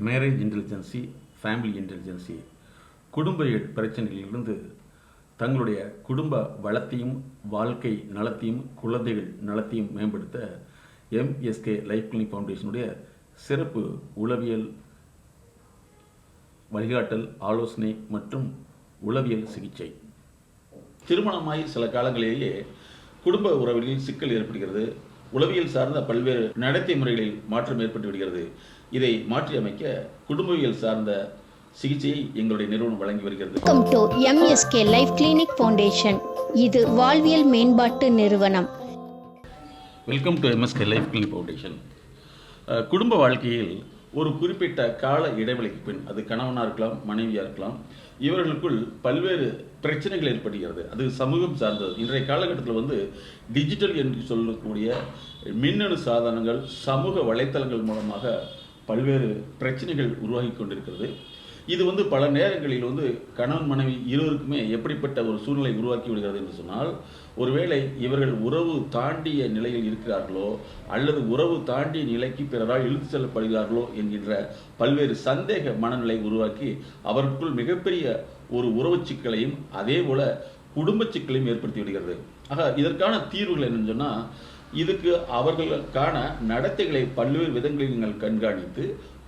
Marriage intelligence, family intelligence, குடும்ப பிரச்சனைகளிலிருந்து தங்களுடைய குடும்ப வளத்தையும் வாழ்க்கை நலத்தையும் குழந்தைகள் நலத்தையும் மேம்படுத்த எம்எஸ்கே லைஃப் கிளினிக் ஃபவுண்டேஷனுடைய சிறப்பு உளவியல் வழிகாட்டல், ஆலோசனை மற்றும் உளவியல் சிகிச்சை. திருமணமாய் சில காலங்களிலேயே குடும்ப உறவுகளில் சிக்கல் ஏற்படுகிறது. உளவியல் சார்ந்த பல்வேறு நடத்தை முறைகளில் மாற்றம் ஏற்பட்டு விடுகிறது. இதை மாற்றி அமைக்க குடும்பவியல் சார்ந்த சிகிச்சையை எங்களுடைய நிறுவனம் வழங்கி வருகிறது. Welcome to MSK life clinic foundation. இது வாழ்வியல் மேம்பாட்டு நிறுவனம். Welcome to MSK life clinic foundation. குடும்ப வாழ்க்கையில் ஒரு குறிப்பிட்ட கால இடைவெளிக்கு பின், அது கணவனாக இருக்கலாம், மனைவியாக இருக்கலாம், இவர்களுக்குள் பல்வேறு பிரச்சனைகள் ஏற்படுகிறது. அது சமூகம் சார்ந்தது. இன்றைய காலகட்டத்தில் டிஜிட்டல் என்று சொல்லக்கூடிய மின்னணு சாதனங்கள், சமூக வலைத்தளங்கள் மூலமாக பல்வேறு பிரச்சனைகள் உருவாகி கொண்டிருக்கிறது. இது பல நேரங்களில் கணவன் மனைவி இருவருக்குமே எப்படிப்பட்ட ஒரு சூழ்நிலை உருவாக்கி விடுகிறது என்று சொன்னால், ஒருவேளை இவர்கள் உறவு தாண்டிய நிலையில் இருக்கிறார்களோ அல்லது உறவு தாண்டிய நிலைக்கு பிறரால் இழுத்து செல்லப்படுகிறார்களோ என்கின்ற பல்வேறு சந்தேக மனநிலை உருவாக்கி அவர்களுக்குள் மிகப்பெரிய ஒரு உறவு சிக்கலையும் அதே போல குடும்ப சிக்கலையும் ஏற்படுத்தி விடுகிறது. ஆக இதற்கான தீர்வுகள் என்னன்னு சொன்னால், இதுக்கு அவர்களுக்கான நடத்தைகளை பல்வேறு விதங்களில் நீங்கள் கண்காணித்து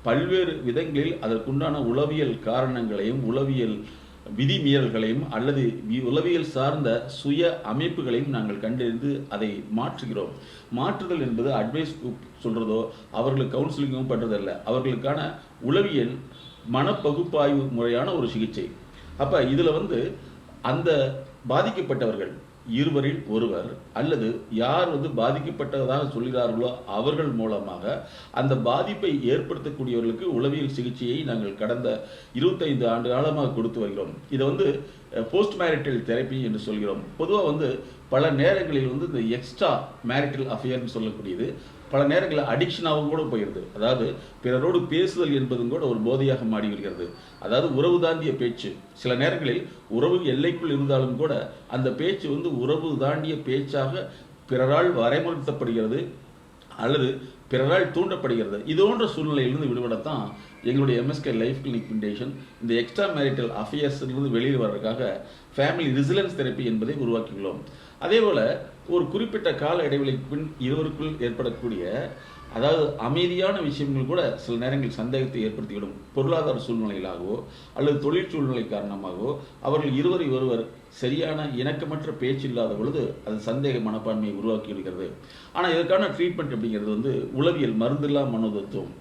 பல்வேறு விதங்களில் அதற்குண்டான உளவியல் காரணங்களையும் உளவியல் விதிமீறல்களையும் அல்லது உளவியல் சார்ந்த சுய அமைப்புகளையும் நாங்கள் கண்டறிந்து அதை மாற்றுகிறோம். மாற்றுதல் என்பது அட்வைஸ் சொல்கிறதோ அவர்களுக்கு கவுன்சிலிங்கும் பண்ணுறதில்ல. அவர்களுக்கான உளவியல் மனப்பகுப்பாய்வு முறையான ஒரு சிகிச்சை. அப்போ இதில் அந்த பாதிக்கப்பட்டவர்கள் இருவரில் ஒருவர் அல்லது யார் பாதிக்கப்பட்டதாக சொல்கிறார்களோ அவர்கள் மூலமாக அந்த பாதிப்பை ஏற்படுத்தக்கூடியவர்களுக்கு உளவியல் சிகிச்சையை நாங்கள் கடந்த 25 ஆண்டு காலமாக கொடுத்து வருகிறோம். இதை போஸ்ட் மேரிட்டல் தெரப்பி என்று சொல்கிறோம். பொதுவாக பல நேரங்களில் இந்த எக்ஸ்ட்ரா மேரிட்டல் அஃபேர்னு சொல்லக்கூடியது பல நேரங்களில் அடிக்ஷனாகவும் கூட போயிடுது. அதாவது பிறரோடு பேசுதல் என்பதும் கூட ஒரு போதையாக மாறி வருகிறது. அதாவது உறவு தாண்டிய பேச்சு. சில நேரங்களில் உறவு எல்லைக்குள் இருந்தாலும் கூட அந்த பேச்சு உறவு தாண்டிய பேச்சாக பிறரால் வரைமுறுத்தப்படுகிறது அல்லது பிறரால் தூண்டப்படுகிறது. இதோன்ற சூழ்நிலையிலிருந்து விடுபடத்தான் எங்களுடைய எம்எஸ்கே லைஃப் கிளினிக் ஃபவுண்டேஷன் இந்த எக்ஸ்ட்ரா மேரிட்டல் அஃபேர்ஸிலிருந்து வெளியில் வர்றதுக்காக ஃபேமிலி ரெசிலன்ஸ் தெரப்பி என்பதை உருவாக்கியுள்ளோம். அதே போல் ஒரு குறிப்பிட்ட கால இடைவெளிக்கு பின் இருவருக்குள் ஏற்படக்கூடிய அதாவது அமைதியான விஷயங்கள் கூட சில நேரங்களில் சந்தேகத்தை ஏற்படுத்திவிடும். பொருளாதார சூழ்நிலைகளாகவோ அல்லது தொழில் சூழ்நிலை காரணமாகவோ அவர்கள் இருவரை ஒருவர் சரியான இணக்கமற்ற பேச்சு இல்லாத பொழுது அது சந்தேக மனப்பான்மையை உருவாக்கி விடுகிறது. ஆனால் இதற்கான ட்ரீட்மெண்ட் அப்படிங்கிறது உளவியல் மருந்தில்லா மனோதத்துவம்.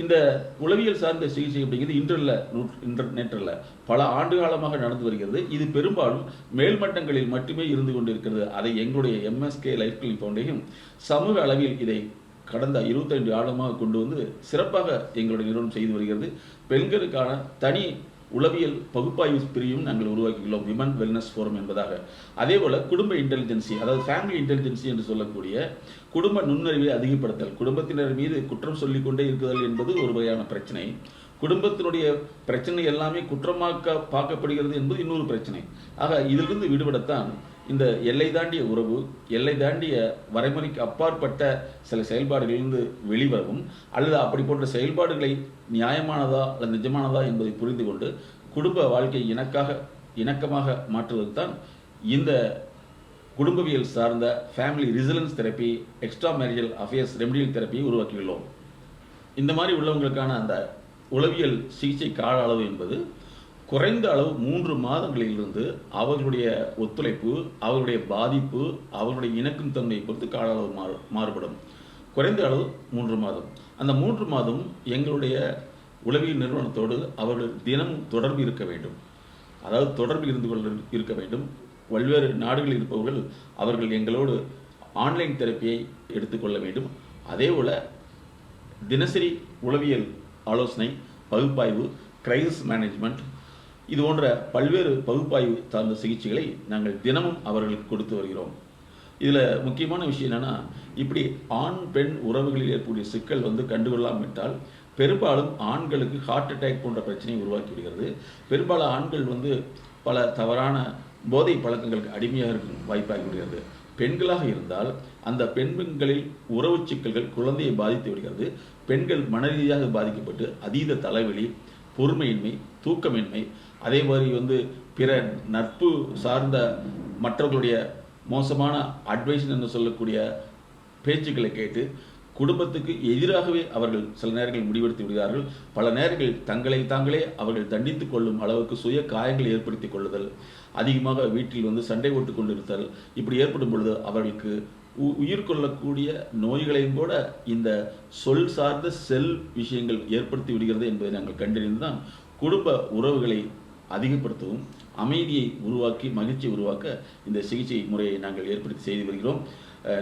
இந்த உளவியல் சார்ந்த சிகிச்சை அப்படிங்கிறது இன்டர்நெட்டில் பல ஆண்டு காலமாக நடந்து வருகிறது. இது பெரும்பாலும் மேல்மட்டங்களில் மட்டுமே இருந்து கொண்டிருக்கிறது. அதை எங்களுடைய எம்எஸ்கே லைஃப் கிளினிக் ஃபவுண்டேஷன் சமூக அளவில் இதை கடந்த 25 ஆண்டுமாக கொண்டு சிறப்பாக எங்களுடைய நிறுவனம் செய்து வருகிறது. பெண்களுக்கான தனி உளவியல் பகுப்பாய்வு பிரிவும் நாங்கள் உருவாக்கியுள்ளோம், விமன் வெல்னஸ் ஃபோரம் என்பதாக. அதே போல் குடும்ப இன்டெலிஜென்சி, அதாவது ஃபேமிலி இன்டெலிஜென்சி என்று சொல்லக்கூடிய குடும்ப நுண்ணறிவை அதிகப்படுத்தல். குடும்பத்தினர் மீது குற்றம் சொல்லிக்கொண்டே இருக்குதல் என்பது ஒரு வகையான பிரச்சனை. குடும்பத்தினுடைய பிரச்சனை எல்லாமே குற்றமாக்க பார்க்கப்படுகிறது என்பது இன்னொரு பிரச்சனை. ஆக இதிலிருந்து விடுபடத்தான் இந்த எல்லை தாண்டிய உறவு, எல்லை தாண்டிய வரைமுறைக்கு அப்பாற்பட்ட சில செயல்பாடுகளிலிருந்து வெளிவரவும் அல்லது அப்படி போன்ற செயல்பாடுகளை நியாயமானதா அல்லது நிஜமானதா என்பதை புரிந்து கொண்டு குடும்ப வாழ்க்கை இணக்கமாக மாற்றுவதற்கு தான் இந்த குடும்பவியல் சார்ந்த family resilience therapy, extra marital affairs remedial தெரப்பியை உருவாக்கியுள்ளோம். இந்த மாதிரி உள்ளவங்களுக்கான அந்த உளவியல் சிகிச்சை கால அளவு என்பது குறைந்த அளவு 3 மாதங்களிலிருந்து அவர்களுடைய ஒத்துழைப்பு, அவர்களுடைய பாதிப்பு, அவர்களுடைய இணக்கும் தன்மையை பொறுத்து கால அளவு மாறுபடும். குறைந்த அளவு 3 மாதம். அந்த 3 மாதம் எங்களுடைய உளவியல் நிறுவனத்தோடு அவர்கள் தினமும் தொடர்பு இருக்க வேண்டும். அதாவது தொடர்பு இருக்க வேண்டும். பல்வேறு நாடுகளில் இருப்பவர்கள் அவர்கள் எங்களோடு ஆன்லைன் தெரப்பியை எடுத்துக்கொள்ள வேண்டும். அதே போல் தினசரி உளவியல் ஆலோசனை, பகுப்பாய்வு, கிரைசிஸ் மேனேஜ்மெண்ட், இது போன்ற பல்வேறு பகுப்பாய்வு சார்ந்த சிகிச்சைகளை நாங்கள் தினமும் அவர்களுக்கு கொடுத்து வருகிறோம். இதில் முக்கியமான விஷயம் என்னென்னா, இப்படி ஆண் பெண் உறவுகளில் ஏற்படக்கூடிய சிக்கல் கண்டுகொள்ளாமல் விட்டால் பெரும்பாலும் ஆண்களுக்கு ஹார்ட் அட்டாக் போன்ற பிரச்சனையை உருவாக்கி விடுகிறது. பெரும்பாலும் ஆண்கள் பல தவறான போதை பழக்கங்களுக்கு அடிமையாக இருக்கும் வாய்ப்பாகி விடுகிறது. பெண்களாக இருந்தால் அந்த பெண்களில் உறவு சிக்கல்கள் குழந்தையை பாதித்து விடுகிறது. பெண்கள் மன ரீதியாக பாதிக்கப்பட்டு அதீத தலைவலி, பொறுமையின்மை, தூக்கமின்மை, அதே மாதிரி பிற நட்பு சார்ந்த மற்றவர்களுடைய மோசமான அட்வைஸ் என்று சொல்லக்கூடிய பேச்சுக்களை கேட்டு குடும்பத்துக்கு எதிராகவே அவர்கள் சில நேரங்களில் முடிவெடுத்து விடுகிறார்கள். பல நேரங்களில் தங்களை தாங்களே அவர்கள் தண்டித்துக் கொள்ளும் அளவுக்கு சுய காயங்களை ஏற்படுத்திக் கொள்ளுதல், அதிகமாக வீட்டில் சண்டை போட்டு கொண்டிருத்தல், இப்படி ஏற்படும் பொழுது அவர்களுக்கு உயிர் கொள்ளக்கூடிய நோய்களையும் கூட இந்த சொல் சார்ந்த செல் விஷயங்கள் ஏற்படுத்தி விடுகிறது என்பதை நாங்கள் கண்டறிந்துதான் குடும்ப உறவுகளை அதிகப்படுத்தவும் அமைதியை உருவாக்கி மகிழ்ச்சியை உருவாக்க இந்த சிகிச்சை முறையை நாங்கள் ஏற்படுத்தி செய்து வருகிறோம்.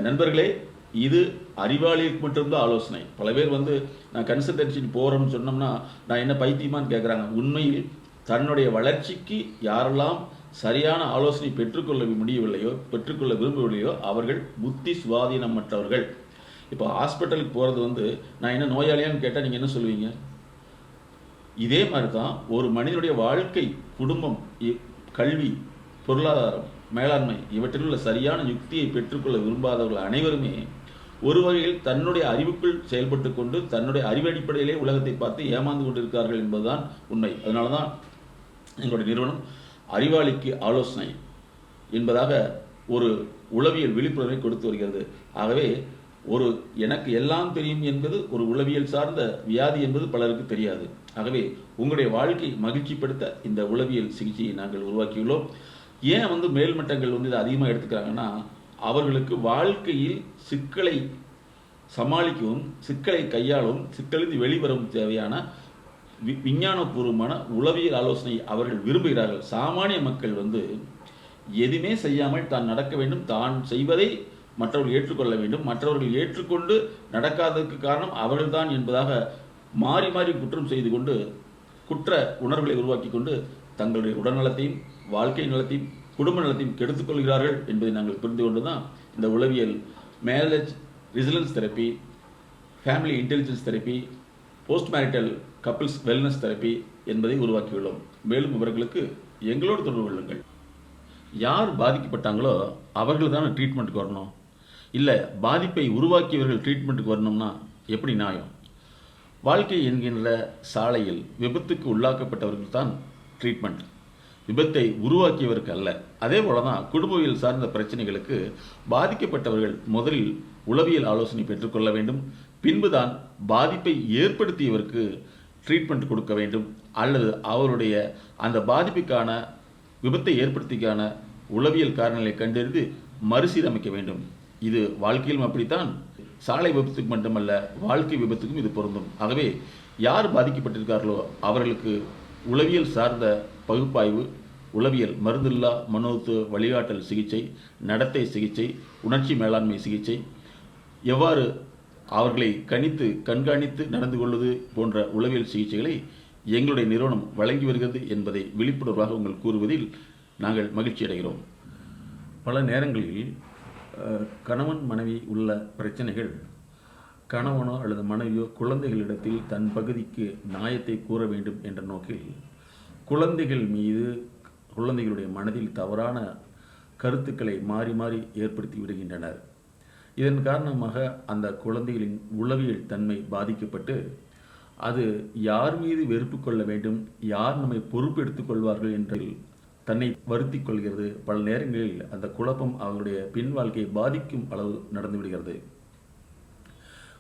நண்பர்களே, இது அறிவாளிகளுக்கு மட்டும்தான் ஆலோசனை. பல பேர் நான் கன்சல்டன்சி போகிறோம்னு சொன்னோம்னா நான் என்ன பைத்தியமான்னு கேட்குறாங்க. உண்மையில் தன்னுடைய வளர்ச்சிக்கு யாரெல்லாம் சரியான ஆலோசனை பெற்றுக்கொள்ள முடியவில்லையோ, பெற்றுக்கொள்ள விரும்பவில்லையோ அவர்கள் புத்தி சுவாதீனமற்றவர்கள். இப்போ ஹாஸ்பிட்டலுக்கு போகிறது நான் என்ன நோயாளியான்னு கேட்டால் நீங்கள் என்ன சொல்லுவீங்க? இதே மாதிரி தான் ஒரு மனிதனுடைய வாழ்க்கை, குடும்பம், கல்வி, பொருளாதாரம், மேலாண்மை இவற்றில் உள்ள சரியான யுக்தியை பெற்றுக்கொள்ள விரும்பாதவர்கள் அனைவருமே ஒரு வகையில் தன்னுடைய அறிவுக்குள் செயல்பட்டு கொண்டு தன்னுடைய அறிவடிப்படையிலே உலகத்தை பார்த்து ஏமாந்து கொண்டிருக்கிறார்கள் என்பதுதான் உண்மை. அதனால தான் எங்களுடைய நிறுவனம் அறிவாளிக்கு ஆலோசனை என்பதாக ஒரு உளவியல் விழிப்புணர்வை கொடுத்து வருகிறது. ஆகவே எனக்கு எல்லாம் தெரியும் என்பது ஒரு உளவியல் சார்ந்த வியாதி என்பது பலருக்கு தெரியாது. ஆகவே உங்களுடைய வாழ்க்கை மகிழ்ச்சிப்படுத்த இந்த உளவியல் சிகிச்சையை நாங்கள் உருவாக்கியுள்ளோம். ஏன் மேல்மட்டங்கள் இதை அதிகமாக எடுத்துக்கிறாங்கன்னா, அவர்களுக்கு வாழ்க்கையில் சிக்கலை சமாளிக்கவும், சிக்கலை கையாளவும், சிக்கலிருந்து வெளிவரவும் தேவையான விஞ்ஞானபூர்வமான உளவியல் ஆலோசனை அவர்கள் விரும்புகிறார்கள். சாமானிய மக்கள் எதுவுமே செய்யாமல் தான் நடக்க வேண்டும், தான் செய்வதை மற்றவர்கள் ஏற்றுக்கொள்ள வேண்டும், மற்றவர்கள் ஏற்றுக்கொண்டு நடக்காததற்கு காரணம் அவர்கள்தான் என்பதாக மாறி மாறி குற்றம் செய்து கொண்டு குற்ற உணர்வுகளை உருவாக்கி கொண்டு தங்களுடைய உடல்நலத்தையும், வாழ்க்கை நலத்தையும், குடும்ப நலத்தையும் கெடுத்துக் கொள்கிறார்கள் என்பதை நாங்கள் புரிந்து கொண்டு தான் இந்த உளவியல் marriage resilience therapy, family intelligence therapy, post marital couples wellness therapy என்பதை உருவாக்கியுள்ளோம். மேலும் இவர்களுக்கு எங்களோடு தொடர்பு கொள்ளுங்கள். யார் பாதிக்கப்பட்டாங்களோ அவர்கள் தானே ட்ரீட்மெண்ட்டுக்கு வரணும். இல்லை பாதிப்பை உருவாக்கியவர்கள் ட்ரீட்மெண்ட்டுக்கு வரணும்னா எப்படி நியாயம்? வாழ்க்கை என்கின்ற சாலையில் விபத்துக்கு உள்ளாக்கப்பட்டவர்கள் தான் ட்ரீட்மெண்ட், விபத்தை உருவாக்கியவருக்கு அல்ல. அதே போல தான் குடும்பவியல் சார்ந்த பிரச்சனைகளுக்கு பாதிக்கப்பட்டவர்கள் முதலில் உளவியல் ஆலோசனை பெற்றுக்கொள்ள வேண்டும். பின்புதான் பாதிப்பை ஏற்படுத்தியவருக்கு ட்ரீட்மெண்ட் கொடுக்க வேண்டும், அல்லது அவருடைய அந்த பாதிப்புக்கான விபத்தை ஏற்படுத்திக்கான உளவியல் காரணங்களை கண்டறிந்து மறுசீரமைக்க வேண்டும். இது வாழ்க்கையிலும் அப்படித்தான், சாலை விபத்துக்கு மட்டுமல்ல வாழ்க்கை விபத்துக்கும் இது பொருந்தும். ஆகவே யார் பாதிக்கப்பட்டிருக்கார்களோ அவர்களுக்கு உளவியல் சார்ந்த பகுப்பாய்வு, உளவியல் மருந்தில்லா மனோத்துவ வழிகாட்டல் சிகிச்சை, நடத்தை சிகிச்சை, உணர்ச்சி மேலாண்மை சிகிச்சை, எவ்வாறு அவர்களை கண்காணித்து நடந்து கொள்வது போன்ற உளவியல் சிகிச்சைகளை எங்களுடைய நிறுவனம் வழங்கி வருகிறது என்பதை விழிப்புணர்வாக உங்கள் கூறுவதில் நாங்கள் மகிழ்ச்சி அடைகிறோம். பல நேரங்களில் கணவன் மனைவி உள்ள பிரச்சனைகள் கணவனோ அல்லது மனைவியோ குழந்தைகளிடத்தில் தன் பகுதிக்கு நியாயத்தை கூற வேண்டும் என்ற நோக்கில் குழந்தைகள் மீது குழந்தைகளுடைய மனதில் தவறான கருத்துக்களை மாறி மாறி ஏற்படுத்தி விடுகின்றனர். இதன் காரணமாக அந்த குழந்தைகளின் உளவியல் தன்மை பாதிக்கப்பட்டு அது யார் மீது வெறுப்பு கொள்ள வேண்டும், யார் நம்மை பொறுப்பு எடுத்துக்கொள்வார்கள் என்று தன்னை வருத்தி கொள்கிறது. பல நேரங்களில் அந்த குழப்பம் அவருடைய பின் வாழ்க்கையை பாதிக்கும் அளவு நடந்து விடுகிறது.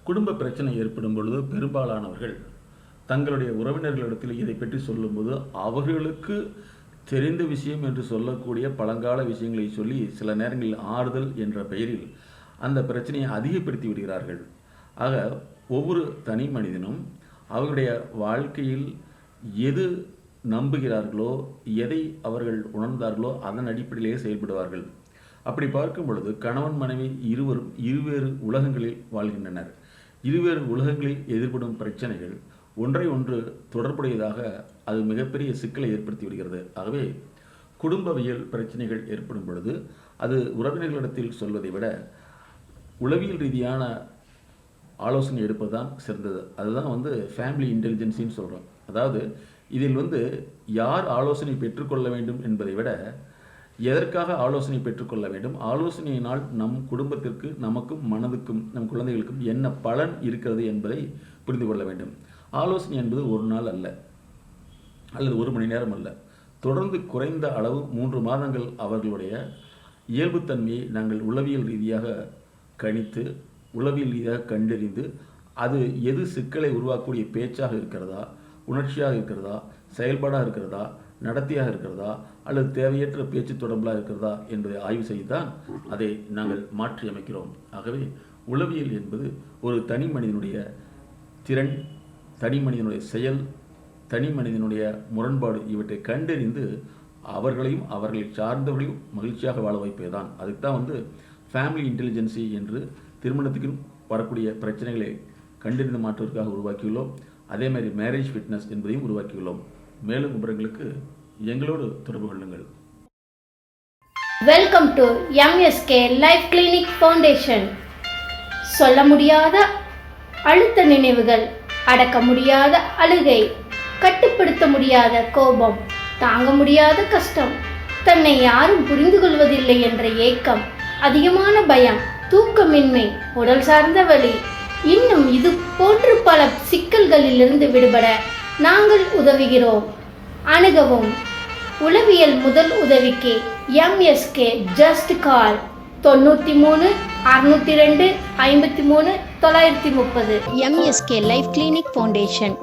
குடும்ப பிரச்சனை ஏற்படும் பொழுது பெரும்பாலானவர்கள் தங்களுடைய உறவினர்களிடத்தில் இதை பற்றி சொல்லும்போது அவர்களுக்கு தெரிந்த விஷயம் என்று சொல்லக்கூடிய பழங்கால விஷயங்களை சொல்லி சில நேரங்களில் ஆறுதல் என்ற பெயரில் அந்த பிரச்சனையை அதிகப்படுத்தி விடுகிறார்கள். ஆக ஒவ்வொரு தனி மனிதனும் அவருடைய வாழ்க்கையில் எது நம்புகிறார்களோ, எதை அவர்கள் உணர்ந்தார்களோ அதன் அடிப்படையிலேயே செயல்படுவார்கள். அப்படி பார்க்கும் பொழுது கணவன் மனைவி இருவரும் இருவேறு உலகங்களில் வாழ்கின்றனர். இருவேறு உலகங்களில் எதிர்படும் பிரச்சனைகள் ஒன்றை ஒன்று தொடர்புடையதாக அது மிகப்பெரிய சிக்கலை ஏற்படுத்தி விடுகிறது. ஆகவே குடும்பவியல் பிரச்சனைகள் ஏற்படும் பொழுது அது உறவினர்களிடத்தில் சொல்வதை விட உளவியல் ரீதியான ஆலோசனை எடுப்பது தான் சிறந்தது. அதுதான் ஃபேமிலி இன்டெலிஜென்சின்னு சொல்கிறோம். அதாவது இதில் யார் ஆலோசனை பெற்றுக்கொள்ள வேண்டும் என்பதை விட எதற்காக ஆலோசனை பெற்றுக்கொள்ள வேண்டும், ஆலோசனையினால் நம் குடும்பத்திற்கு, நமக்கும், மனதுக்கும், நம் குழந்தைகளுக்கும் என்ன பலன் இருக்கிறது என்பதை புரிந்து கொள்ள வேண்டும். ஆலோசனை என்பது ஒரு நாள் அல்ல, அல்லது 1 மணி நேரம் அல்ல. தொடர்ந்து குறைந்த அளவு 3 மாதங்கள் அவர்களுடைய இயல்புத்தன்மையை நாங்கள் உளவியல் ரீதியாக கணித்து, உளவியல் ரீதியாக கண்டறிந்து, அது எது சிக்கலை உருவாக்கக்கூடிய பேச்சாக இருக்கிறதா, உணர்ச்சியாக இருக்கிறதா, செயல்பாடாக இருக்கிறதா, நடத்தையாக இருக்கிறதா, அல்லது தேவையற்ற பேச்சு தொடர்பலாக இருக்கிறதா என்பதை ஆய்வு செய்துதான் அதை நாங்கள் மாற்றி அமைக்கிறோம். ஆகவே உளவியல் என்பது ஒரு தனி மனிதனுடைய திறன், தனி மனிதனுடைய செயல், தனி மனிதனுடைய முரண்பாடு இவற்றை கண்டறிந்து அவர்களையும் அவர்களை சார்ந்தவர்களையும் மகிழ்ச்சியாக வாழ வைப்பதுதான். அதுக்கு தான் ஃபேமிலி இன்டெலிஜென்சி என்று திருமணத்துக்கு வரக்கூடிய பிரச்சனைகளை கண்டறிந்து மாற்றுவதற்காக உருவாக்கியுள்ளோம். அதே மாதிரி மேரேஜ் ஃபிட்னஸ் என்பதையும் உருவாக்கியுள்ளோம். மேலும் விவரங்களுக்கு எங்களோடு தொடர்பு கொள்ளுங்கள். Welcome to MSK life clinic foundation. சொல்ல முடியாத அழுத்த நினைவுகள், அடக்க முடியாத அழுகை, கட்டுப்படுத்த முடியாத கோபம், தாங்க முடியாத கஷ்டம், தன்னை யாரும் புரிந்து கொள்வதில்லை என்ற ஏக்கம், அதிகமான பயம், தூக்கமின்மை, உடல் சார்ந்த வலி, இன்னும் இது போன்று பல சிக்கல்களிலிருந்து விடுபட நாங்கள் உதவுகிறோம். அணுகவும். உளவியல் முதல் உதவிக்கு MSK just call 93 602 53 930. MSK life clinic foundation.